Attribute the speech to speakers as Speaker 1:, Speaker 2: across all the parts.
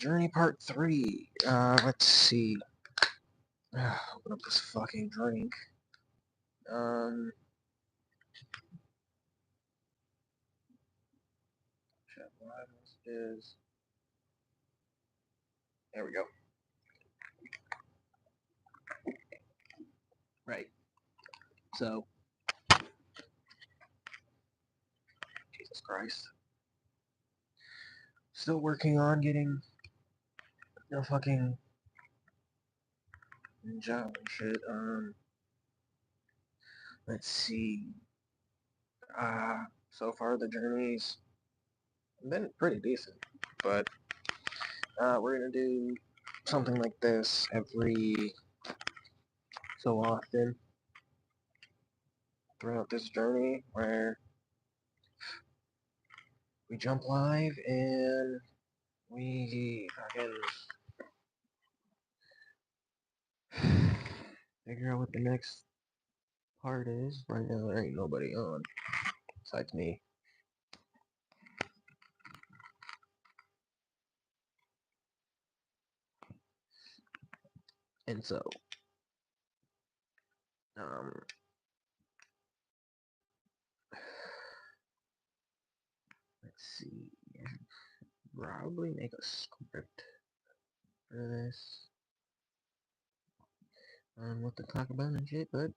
Speaker 1: Journey Part 3. Let's see. Open up this fucking drink. Chat live messages. There we go. Right. So. Jesus Christ. Still working on getting a fucking job and shit. Let's see. So far the journey's been pretty decent, but we're gonna do something like this every so often throughout this journey where we jump live and we fucking figure out what the next part is. Right now there ain't nobody on besides me. And so, let's see. I should probably make a script for this on what to talk about and shit, but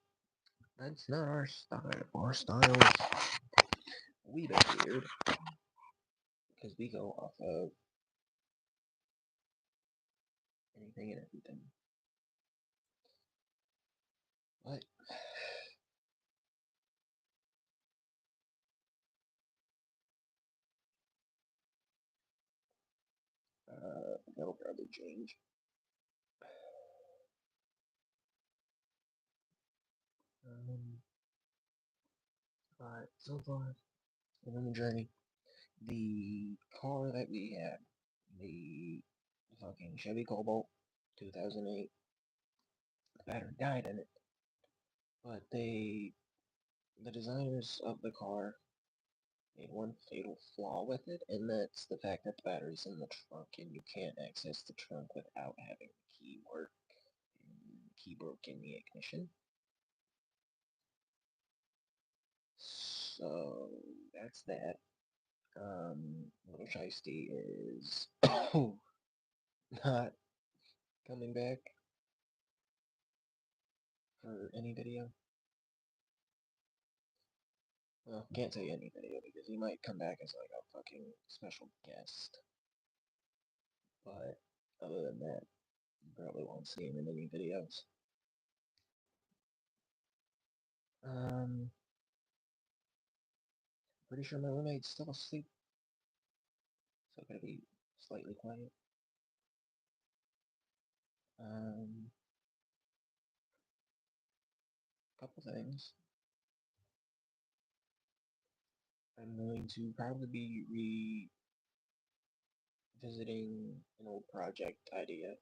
Speaker 1: that's not our style. Our style is a wee bit weird because we go off of anything and everything. But that'll probably change. But so far, on the journey, the car that we had, the fucking Chevy Cobalt 2008, the battery died in it. But the designers of the car made one fatal flaw with it, and that's the fact that the battery's in the trunk and you can't access the trunk without having the key work. The key broke in the ignition. So that's that. Little Shiesty is not coming back for any video. Well, can't say any video because he might come back as like a fucking special guest. But other than that, you probably won't see him in any videos. Pretty sure my roommate's still asleep, so I'm gonna be slightly quiet. Couple things. I'm going to probably be revisiting an old project idea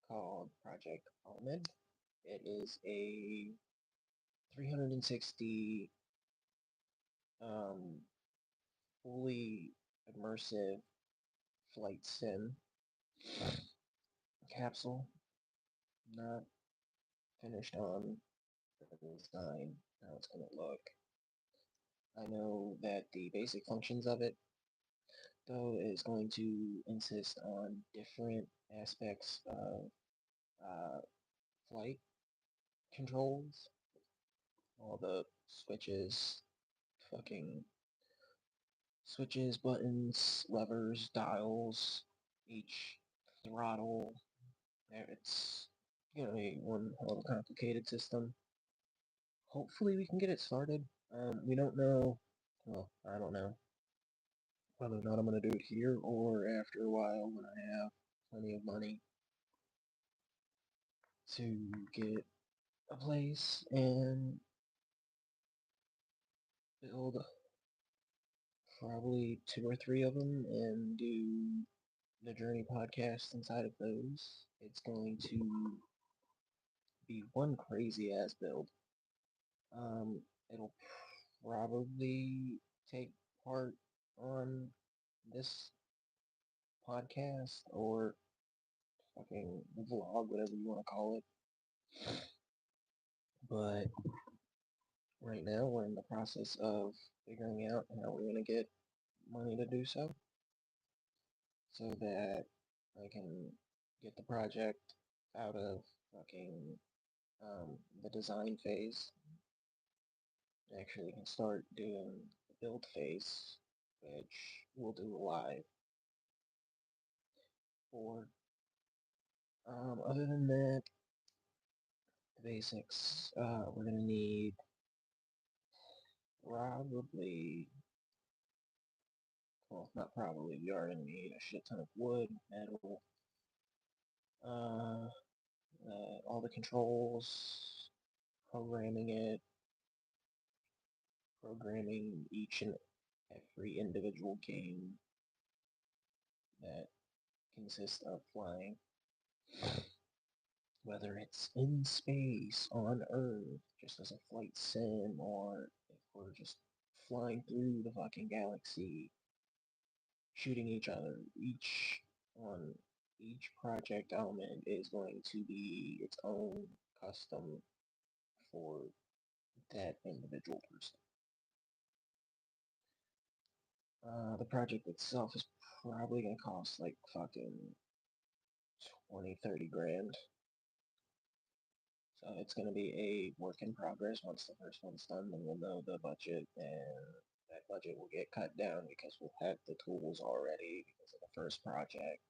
Speaker 1: called Project Almond. It is a 360 fully immersive flight sim capsule. Not finished on the design, how it's going to look. I know that the basic functions of it, though, is going to insist on different aspects of flight controls. All the switches, fucking switches, buttons, levers, dials, each throttle. It's gonna be one hell of a complicated system. Hopefully we can get it started. We don't know, well, I don't know whether or not I'm gonna do it here or after a while when I have plenty of money to get a place and build probably 2 or 3 of them and do the Journey podcast inside of those. It's going to be one crazy ass build. It'll probably take part on this podcast or fucking vlog, whatever you want to call it. But right now, we're in the process of figuring out how we're going to get money to do so that I can get the project out of fucking the design phase. Actually, can start doing the build phase, which we'll do live for. Other than that, the basics. We're gonna need probably, well, not probably. We are gonna need a shit ton of wood, metal, uh, all the controls, programming it, programming each and every individual game that consists of flying, whether it's in space, on Earth, just as a flight sim, or if we're just flying through the fucking galaxy, shooting each other. Each project element is going to be its own custom for that individual person. The project itself is probably gonna cost like fucking 20, 30 grand. So it's gonna be a work in progress. Once the first one's done, then we'll know the budget, and that budget will get cut down because we'll have the tools already because of the first project.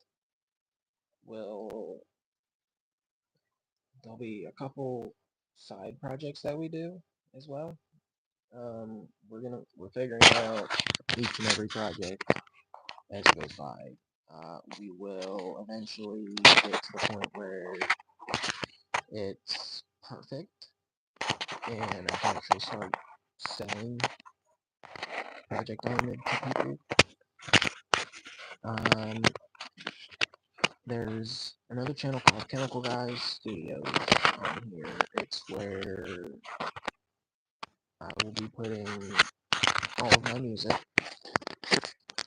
Speaker 1: There'll be a couple side projects that we do as well. We're figuring out each and every project as it goes by. We will eventually get to the point where it's perfect and I can actually start selling Project Element to people. There's another channel called Chemical Guys Studios on here. It's where I will be putting all of my music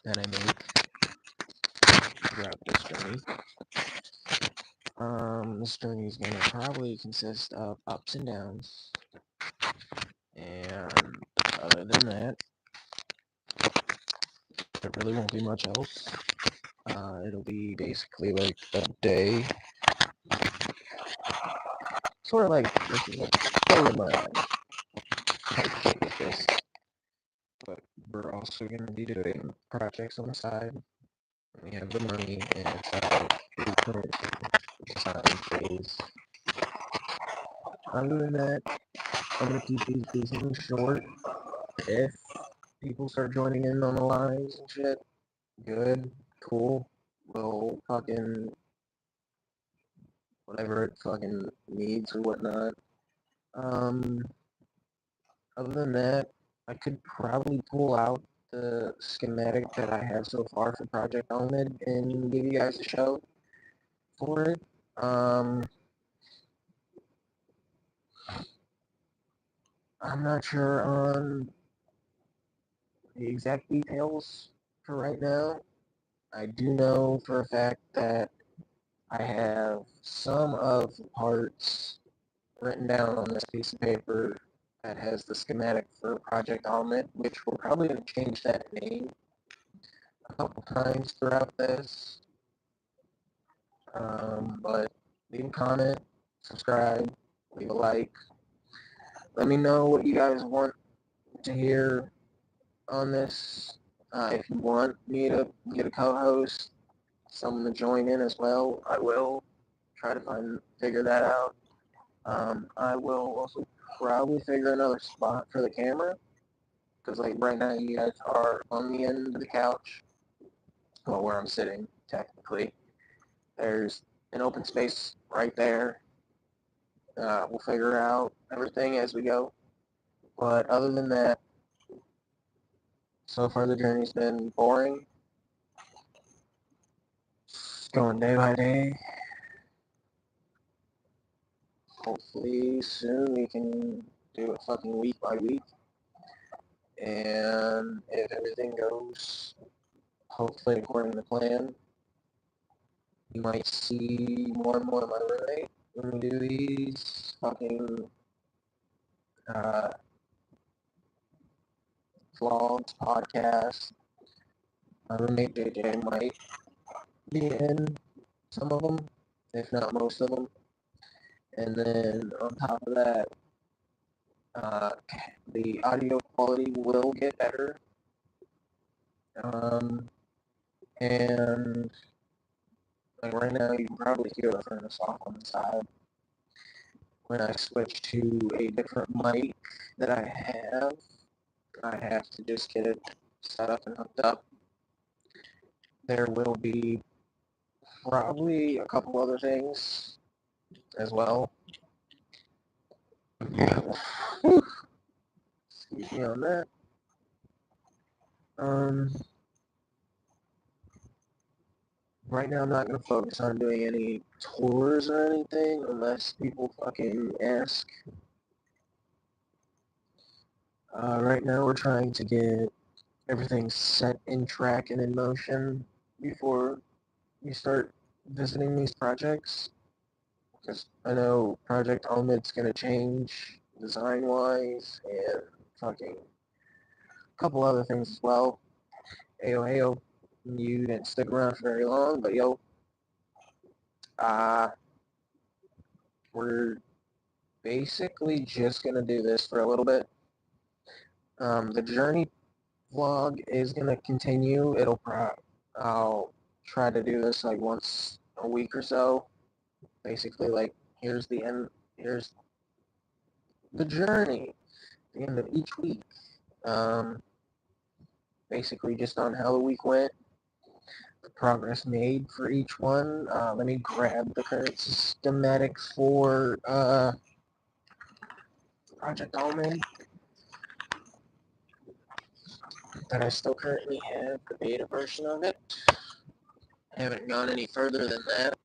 Speaker 1: that I make throughout this journey. This journey is going to probably consist of ups and downs, and other than that, there really won't be much else. It'll be basically like a day, sort of like this is a day in my life type shit with this. But we're also going to be doing projects on the side. We have the money, and it's like blueprint, design phase. Other than that, I'm going to keep these decently short. If people start joining in on the lines and shit, good, cool. We'll fucking whatever it fucking needs or whatnot. Other than that, I could probably pull out the schematic that I have so far for Project Element and give you guys a show for it. I'm not sure on the exact details for right now. I do know for a fact that I have some of the parts written down on this piece of paper that has the schematic for Project Element, which we're probably going to change that name a couple times throughout this. But leave a comment, subscribe, leave a like. Let me know what you guys want to hear on this. If you want me to get a co-host, someone to join in as well, I will try to figure that out. I will also probably figure another spot for the camera because like right now you guys are on the end of the couch, well where I'm sitting technically. There's an open space right there. We'll figure out everything as we go. But other than that, so far the journey's been boring. It's going day by day. Hopefully soon we can do it fucking week by week. And if everything goes hopefully according to plan, You might see more and more of my roommate when we do these fucking uh, vlogs, podcasts. My roommate JJ might be in some of them, if not most of them. And then on top of that, uh, the audio quality will get better. And like right now, you can probably hear the furnace off on the side. When I switch to a different mic that I have to just get it set up and hooked up. There will be probably a couple other things as well. Excuse me on that. Right now I'm not going to focus on doing any tours or anything unless people fucking ask. Right now we're trying to get everything set in track and in motion before we start visiting these projects. Because I know Project Omid's going to change design-wise and fucking a couple other things as well. Ayo, you didn't stick around for very long, but yo, we're basically just going to do this for a little bit. The journey vlog is going to continue. I'll try to do this like once a week or so. Basically, like, here's the end, here's the journey, the end of each week. Basically just on how the week went, the progress made for each one. Let me grab the current schematics for Project Almond that I still currently have the beta version of it. I haven't gone any further than that.